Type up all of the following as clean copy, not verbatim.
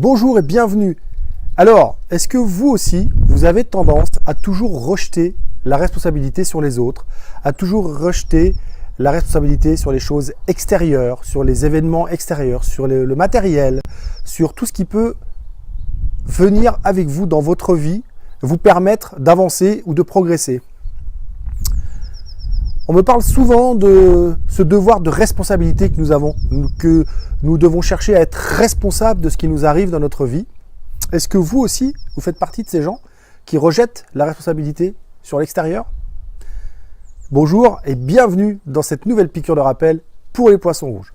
Bonjour et bienvenue. Alors, est-ce que vous aussi, vous avez tendance à toujours rejeter la responsabilité sur les autres, à toujours rejeter la responsabilité sur les choses extérieures, sur les événements extérieurs, sur le matériel, sur tout ce qui peut venir avec vous dans votre vie, vous permettre d'avancer ou de progresser? On me parle souvent de ce devoir de responsabilité que nous avons, que nous devons chercher à être responsables de ce qui nous arrive dans notre vie. Est-ce que vous aussi, vous faites partie de ces gens qui rejettent la responsabilité sur l'extérieur? Bonjour et bienvenue dans cette nouvelle piqûre de rappel pour les poissons rouges.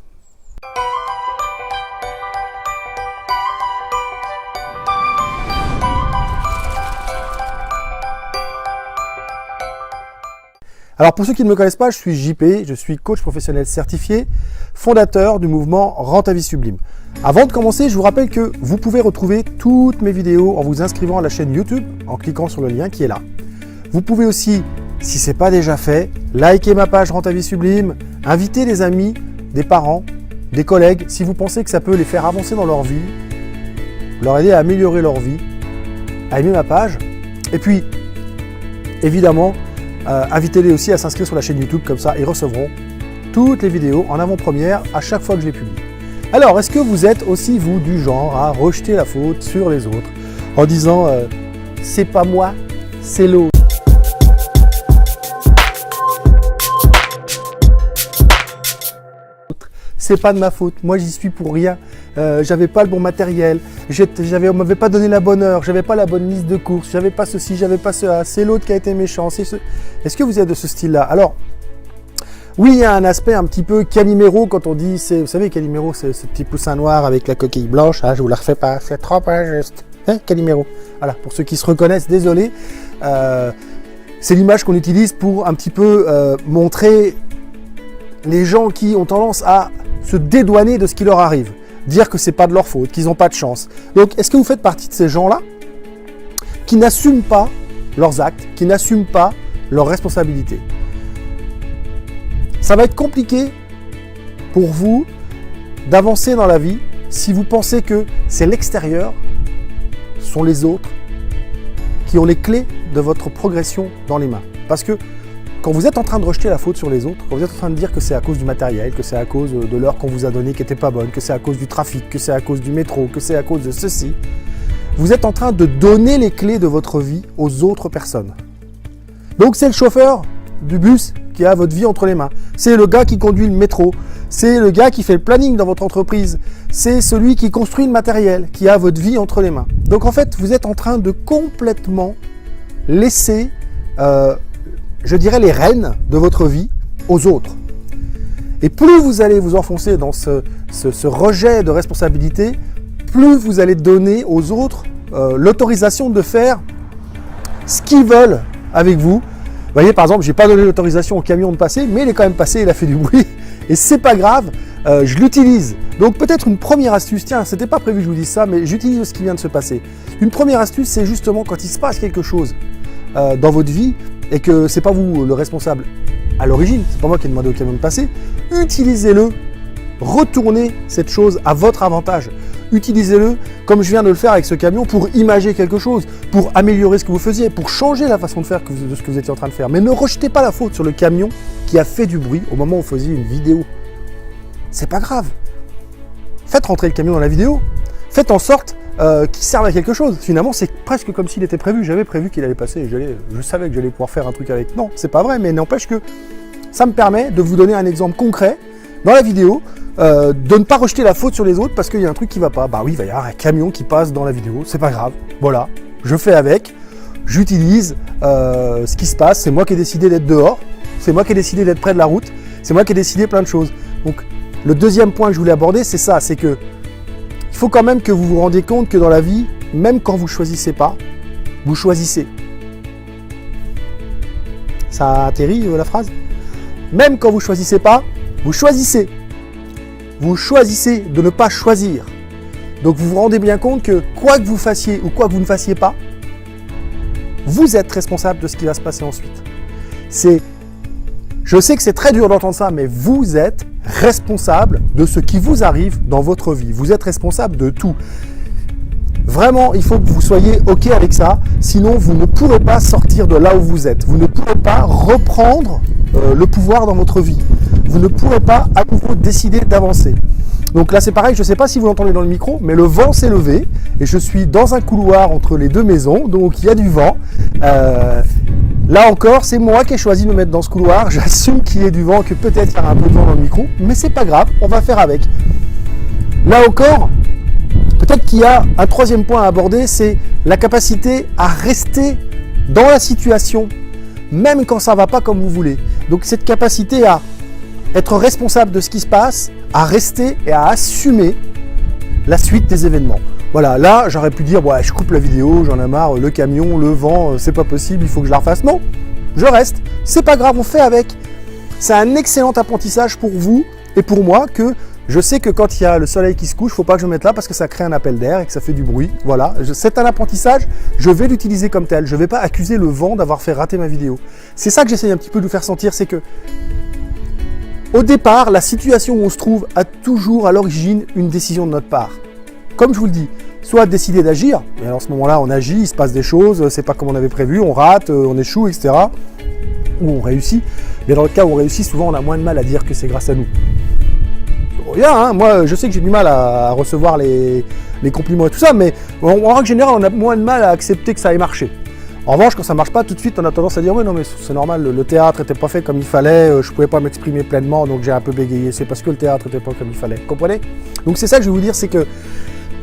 Alors pour ceux qui ne me connaissent pas, je suis JP, je suis coach professionnel certifié, fondateur du mouvement Rends ta vie sublime. Avant de commencer, je vous rappelle que vous pouvez retrouver toutes mes vidéos en vous inscrivant à la chaîne YouTube, en cliquant sur le lien qui est là. Vous pouvez aussi, si ce n'est pas déjà fait, liker ma page Rends ta vie sublime, inviter des amis, des parents, des collègues, si vous pensez que ça peut les faire avancer dans leur vie, leur aider à améliorer leur vie, à aimer ma page. Et puis, évidemment, invitez-les aussi à s'inscrire sur la chaîne YouTube, comme ça ils recevront toutes les vidéos en avant-première à chaque fois que je les publie. Alors, est-ce que vous êtes aussi, vous, du genre à rejeter la faute sur les autres en disant c'est pas moi, c'est l'autre. C'est pas de ma faute, moi j'y suis pour rien, j'avais pas le bon matériel, on m'avait pas donné la bonne heure, j'avais pas la bonne liste de courses, j'avais pas ceci, j'avais pas cela, c'est l'autre qui a été méchant. Est-ce que vous êtes de ce style-là? Alors, oui, il y a un aspect un petit peu Calimero quand on dit, vous savez Calimero, c'est ce petit poussin noir avec la coquille blanche, je vous la refais pas, c'est trop injuste, hein, Calimero. Voilà, pour ceux qui se reconnaissent, désolé, c'est l'image qu'on utilise pour un petit peu montrer les gens qui ont tendance à se dédouaner de ce qui leur arrive, dire que c'est pas de leur faute, qu'ils n'ont pas de chance. Donc, est-ce que vous faites partie de ces gens-là qui n'assument pas leurs actes, qui n'assument pas leurs responsabilités? Ça va être compliqué pour vous d'avancer dans la vie si vous pensez que c'est l'extérieur, ce sont les autres, qui ont les clés de votre progression dans les mains. Parce que quand vous êtes en train de rejeter la faute sur les autres, quand vous êtes en train de dire que c'est à cause du matériel, que c'est à cause de l'heure qu'on vous a donnée qui n'était pas bonne, que c'est à cause du trafic, que c'est à cause du métro, que c'est à cause de ceci, vous êtes en train de donner les clés de votre vie aux autres personnes. Donc c'est le chauffeur du bus qui a votre vie entre les mains, c'est le gars qui conduit le métro, c'est le gars qui fait le planning dans votre entreprise, c'est celui qui construit le matériel qui a votre vie entre les mains. Donc en fait, vous êtes en train de complètement laisser je dirais les rênes de votre vie aux autres. Et plus vous allez vous enfoncer dans ce rejet de responsabilité, plus vous allez donner aux autres l'autorisation de faire ce qu'ils veulent avec vous. Vous voyez, par exemple, je n'ai pas donné l'autorisation au camion de passer, mais il est quand même passé, il a fait du bruit. Et c'est pas grave, je l'utilise. Donc peut-être une première astuce, tiens, c'était pas prévu que je vous dise ça, mais j'utilise ce qui vient de se passer. Une première astuce, c'est justement quand il se passe quelque chose dans votre vie, et que c'est pas vous le responsable à l'origine, c'est pas moi qui ai demandé au camion de passer, utilisez-le, retournez cette chose à votre avantage. Utilisez-le comme je viens de le faire avec ce camion pour imager quelque chose, pour améliorer ce que vous faisiez, pour changer la façon de faire de ce que vous étiez en train de faire. Mais ne rejetez pas la faute sur le camion qui a fait du bruit au moment où vous faisiez une vidéo. C'est pas grave. Faites rentrer le camion dans la vidéo, faites en sorte qui servent à quelque chose. Finalement, c'est presque comme s'il était prévu. J'avais prévu qu'il allait passer et je savais que j'allais pouvoir faire un truc avec. Non, c'est pas vrai, mais n'empêche que ça me permet de vous donner un exemple concret dans la vidéo, de ne pas rejeter la faute sur les autres parce qu'il y a un truc qui va pas. Bah oui, il va y avoir un camion qui passe dans la vidéo, c'est pas grave. Voilà, je fais avec, j'utilise ce qui se passe. C'est moi qui ai décidé d'être dehors, c'est moi qui ai décidé d'être près de la route, c'est moi qui ai décidé plein de choses. Donc, le deuxième point que je voulais aborder, c'est ça, c'est que il faut quand même que vous vous rendiez compte que dans la vie, même quand vous choisissez pas, vous choisissez. Ça atterrit la phrase? Même quand vous choisissez pas, vous choisissez. Vous choisissez de ne pas choisir. Donc vous vous rendez bien compte que quoi que vous fassiez ou quoi que vous ne fassiez pas, vous êtes responsable de ce qui va se passer ensuite. Je sais que c'est très dur d'entendre ça, mais vous êtes responsable de ce qui vous arrive dans votre vie. Vous êtes responsable de tout. Vraiment, il faut que vous soyez OK avec ça, sinon vous ne pourrez pas sortir de là où vous êtes. Vous ne pourrez pas reprendre le pouvoir dans votre vie. Vous ne pourrez pas à nouveau décider d'avancer. Donc là c'est pareil, je ne sais pas si vous l'entendez dans le micro, mais le vent s'est levé et je suis dans un couloir entre les deux maisons, donc il y a du vent. Là encore, c'est moi qui ai choisi de me mettre dans ce couloir. J'assume qu'il y ait du vent, que peut-être il y aura un peu de vent dans le micro, mais c'est pas grave, on va faire avec. Là encore, peut-être qu'il y a un troisième point à aborder, c'est la capacité à rester dans la situation, même quand ça ne va pas comme vous voulez. Donc cette capacité à être responsable de ce qui se passe, à rester et à assumer la suite des événements. Voilà, là j'aurais pu dire ouais, je coupe la vidéo, j'en ai marre, le camion, le vent, c'est pas possible, il faut que je la refasse. Non, je reste, c'est pas grave, on fait avec. C'est un excellent apprentissage pour vous et pour moi que je sais que quand il y a le soleil qui se couche, il ne faut pas que je me mette là parce que ça crée un appel d'air et que ça fait du bruit. Voilà, c'est un apprentissage, je vais l'utiliser comme tel. Je ne vais pas accuser le vent d'avoir fait rater ma vidéo. C'est ça que j'essaye un petit peu de vous faire sentir, c'est que au départ, la situation où on se trouve a toujours à l'origine une décision de notre part. Comme je vous le dis, soit décider d'agir, et alors à ce moment-là on agit, il se passe des choses, c'est pas comme on avait prévu, on rate, on échoue, etc. Ou on réussit. Mais dans le cas où on réussit, souvent on a moins de mal à dire que c'est grâce à nous. Bien, hein, moi je sais que j'ai du mal à recevoir les compliments et tout ça, mais en règle générale on a moins de mal à accepter que ça ait marché. En revanche, quand ça ne marche pas, tout de suite on a tendance à dire oui non mais c'est normal, le théâtre n'était pas fait comme il fallait, je ne pouvais pas m'exprimer pleinement donc j'ai un peu bégayé, c'est parce que le théâtre n'était pas comme il fallait, vous comprenez? Donc c'est ça que je vais vous dire, c'est que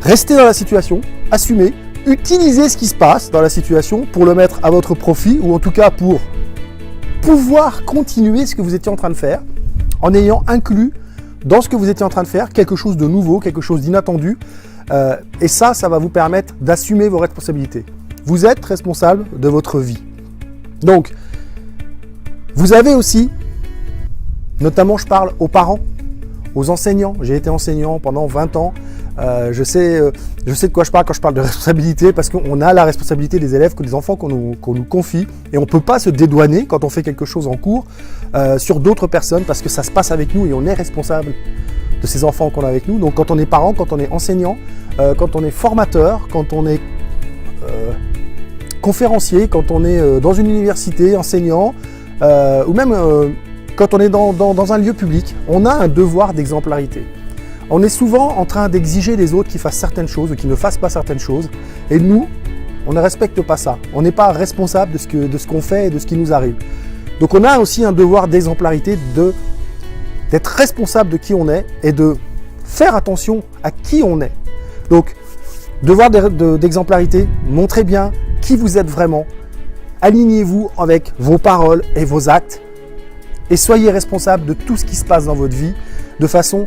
restez dans la situation, assumez, utilisez ce qui se passe dans la situation pour le mettre à votre profit, ou en tout cas pour pouvoir continuer ce que vous étiez en train de faire, en ayant inclus dans ce que vous étiez en train de faire quelque chose de nouveau, quelque chose d'inattendu, et ça va vous permettre d'assumer vos responsabilités. Vous êtes responsable de votre vie. Donc, vous avez aussi, notamment je parle aux parents, aux enseignants. J'ai été enseignant pendant 20 ans. Je sais de quoi je parle quand je parle de responsabilité, parce qu'on a la responsabilité des élèves, des enfants qu'on nous confie, et on ne peut pas se dédouaner quand on fait quelque chose en cours sur d'autres personnes, parce que ça se passe avec nous et on est responsable de ces enfants qu'on a avec nous. Donc quand on est parent, quand on est enseignant, quand on est formateur, quand on est conférencier, quand on est dans une université, enseignant, ou même quand on est dans un lieu public, on a un devoir d'exemplarité. On est souvent en train d'exiger des autres qui fassent certaines choses ou qui ne fassent pas certaines choses. Et nous, on ne respecte pas ça. On n'est pas responsable de ce qu'on fait et de ce qui nous arrive. Donc on a aussi un devoir d'exemplarité, d'être responsable de qui on est et de faire attention à qui on est. Donc, devoir d'exemplarité, montrez bien qui vous êtes vraiment. Alignez-vous avec vos paroles et vos actes. Et soyez responsable de tout ce qui se passe dans votre vie de façon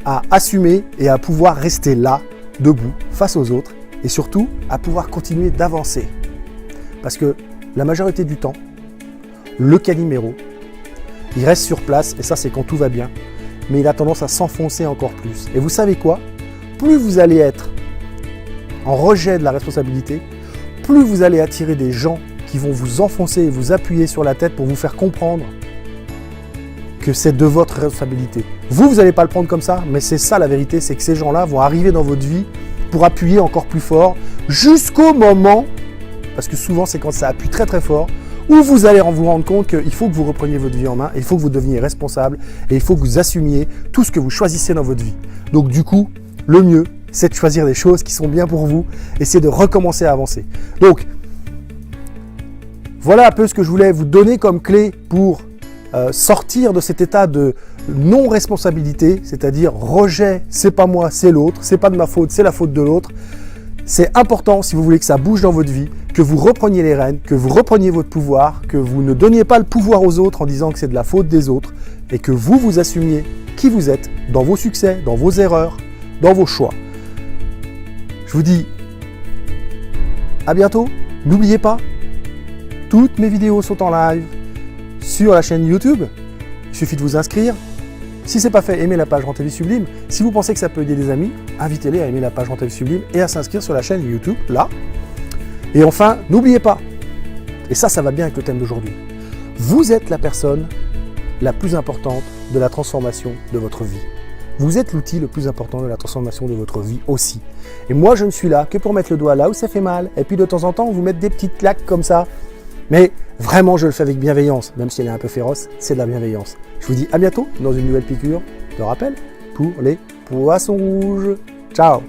à assumer et à pouvoir rester là, debout, face aux autres, et surtout à pouvoir continuer d'avancer. Parce que la majorité du temps, le Calimero, il reste sur place, et ça c'est quand tout va bien, mais il a tendance à s'enfoncer encore plus. Et vous savez quoi? Plus vous allez être en rejet de la responsabilité, plus vous allez attirer des gens qui vont vous enfoncer et vous appuyer sur la tête pour vous faire comprendre que c'est de votre responsabilité. Vous n'allez pas le prendre comme ça, mais c'est ça la vérité, c'est que ces gens-là vont arriver dans votre vie pour appuyer encore plus fort jusqu'au moment, parce que souvent c'est quand ça appuie très très fort, où vous allez vous rendre compte qu'il faut que vous repreniez votre vie en main, il faut que vous deveniez responsable et il faut que vous assumiez tout ce que vous choisissez dans votre vie. Donc du coup, le mieux, c'est de choisir des choses qui sont bien pour vous et c'est de recommencer à avancer. Donc, voilà un peu ce que je voulais vous donner comme clé pour sortir de cet état de non-responsabilité, c'est-à-dire rejet, c'est pas moi, c'est l'autre, c'est pas de ma faute, c'est la faute de l'autre. C'est important, si vous voulez que ça bouge dans votre vie, que vous repreniez les rênes, que vous repreniez votre pouvoir, que vous ne donniez pas le pouvoir aux autres en disant que c'est de la faute des autres et que vous assumiez qui vous êtes dans vos succès, dans vos erreurs, dans vos choix. Je vous dis à bientôt. N'oubliez pas, toutes mes vidéos sont en live sur la chaîne YouTube. Il suffit de vous inscrire. Si ce n'est pas fait, aimez la page Rentez Vie Sublime. Si vous pensez que ça peut aider des amis, invitez-les à aimer la page Rentez Vie Sublime et à s'inscrire sur la chaîne YouTube, là. Et enfin, n'oubliez pas, et ça va bien avec le thème d'aujourd'hui, vous êtes la personne la plus importante de la transformation de votre vie. Vous êtes l'outil le plus important de la transformation de votre vie aussi. Et moi, je ne suis là que pour mettre le doigt là où ça fait mal. Et puis de temps en temps, vous mettre des petites claques comme ça. Mais vraiment, je le fais avec bienveillance. Même si elle est un peu féroce, c'est de la bienveillance. Je vous dis à bientôt dans une nouvelle piqûre de rappel pour les poissons rouges. Ciao!